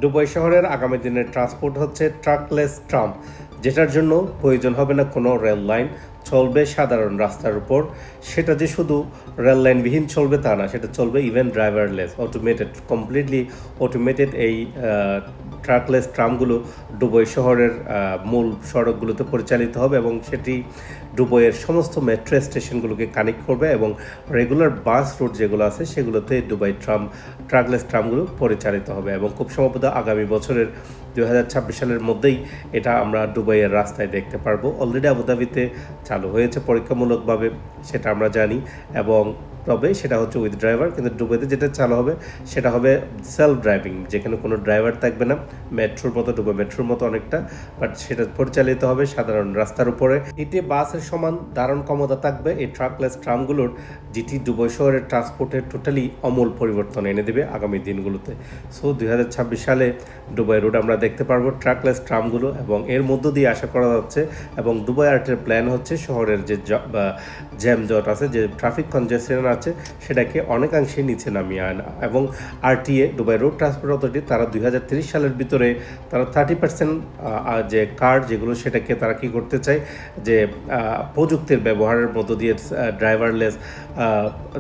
Dubai শহরের আগামী দিনের ট্রান্সপোর্ট হচ্ছে ট্রাকলেস ট্রাম, যেটার জন্য প্রয়োজন হবে না কোনো রেল লাইন, চলবে সাধারণ রাস্তার উপর। সেটা যে শুধু রেল লাইনবিহীন চলবে তা না, সেটা চলবে even driverless, automated, completely automated. এই ট্রাকলেস ট্রামগুলো দুবাই শহরের মূল সড়কগুলোতে পরিচালিত হবে এবং সেটি দুবাইয়ের সমস্ত মেট্রো স্টেশনগুলোকে কানেক্ট করবে এবং রেগুলার বাস রুট যেগুলো আছে সেগুলোতে দুবাই ট্রাকলেস ট্রামগুলো পরিচালিত হবে এবং খুব সম্ভবত আগামী বছরের 2026 সালের মধ্যেই এটা আমরা দুবাইয়ের রাস্তায় দেখতে পারবো। অলরেডি আবুধাবিতে চালু হয়েছে পরীক্ষামূলকভাবে, সেটা আমরা জানি, এবং তবে সেটা হচ্ছে উইথ ড্রাইভার। কিন্তু দুবাইতে যেটা চালু হবে সেটা হবে সেলফ ড্রাইভিং, যেখানে কোনো ড্রাইভার থাকবে না, মেট্রোর মতো, দুবাই মেট্রোর মতো অনেকটা, বাট সেটা পরিচালিত হবে সাধারণ রাস্তার উপরে। এটি বাসের সমান ধারণ ক্ষমতা থাকবে এই ট্রাকলেস ট্রামগুলোর, যেটি দুবাই শহরের ট্রান্সপোর্টের টোটালি আমূল পরিবর্তন এনে দেবে আগামী দিনগুলোতে। সো 2026 সালে দুবাই রোড আমরা দেখতে পারবো ট্রাকলেস ট্রামগুলো, এবং এর মধ্য দিয়ে আশা করা যাচ্ছে, এবং দুবাই আর্টের প্ল্যান হচ্ছে শহরের যে জ্যামজট আছে, যে ট্রাফিক কনজেশন আছে, সেটাকে অনেকাংশে নিচে নামিয়ে আনা। এবং RTA, Dubai road transport authority, তারা 2030 সালের ভিতরে তারা 30% যে কার যেগুলো, সেটাকে তারা কি করতে চায়, যে প্রযুক্তির ব্যবহারের মধ্য দিয়ে ড্রাইভারলেস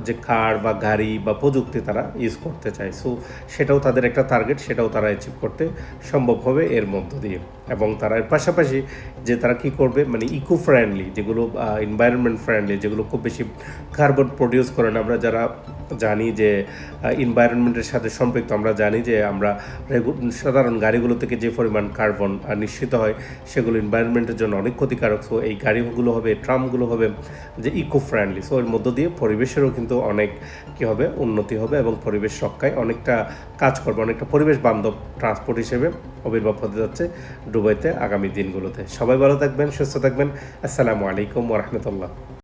যে কার বা গাড়ি বা প্রযুক্তি তারা ইউজ করতে চায়। সো সেটাও তাদের একটা টার্গেট, সেটাও তারা অ্যাচিভ করতে সম্ভব হবে এর মধ্য দিয়ে। এবং তারা এর পাশাপাশি যে তারা কি করবে, মানে ইকো ফ্রেন্ডলি যেগুলো, এনভায়রনমেন্ট ফ্রেন্ডলি যেগুলো খুব বেশি কার্বন প্রডিউস করে না, আমরা যারা জানি যে এনভায়রনমেন্টের সাথে সম্পৃক্ত, আমরা জানি যে আমরা সাধারণ গাড়িগুলো থেকে যে পরিমাণ কার্বন নিঃসৃত হয় সেগুলো এনভায়রনমেন্টের জন্য অনেক ক্ষতিকারক। সো এই গাড়িগুলো হবে, ট্রামগুলো হবে যে ইকো ফ্রেন্ডলি। সো এর মধ্য দিয়ে পরিবেশেরও কিন্তু অনেক কী হবে, উন্নতি হবে এবং পরিবেশ রক্ষায় অনেকটা কাজ করবে, অনেকটা পরিবেশ বান্ধব ট্রান্সপোর্ট হিসেবে আবির্ভাব হতে যাচ্ছে দুবাইতে আগামী দিনগুলোতে। সবাই ভালো থাকবেন, সুস্থ থাকবেন। আসসালামু আলাইকুম ওয়া রাহমাতুল্লাহ।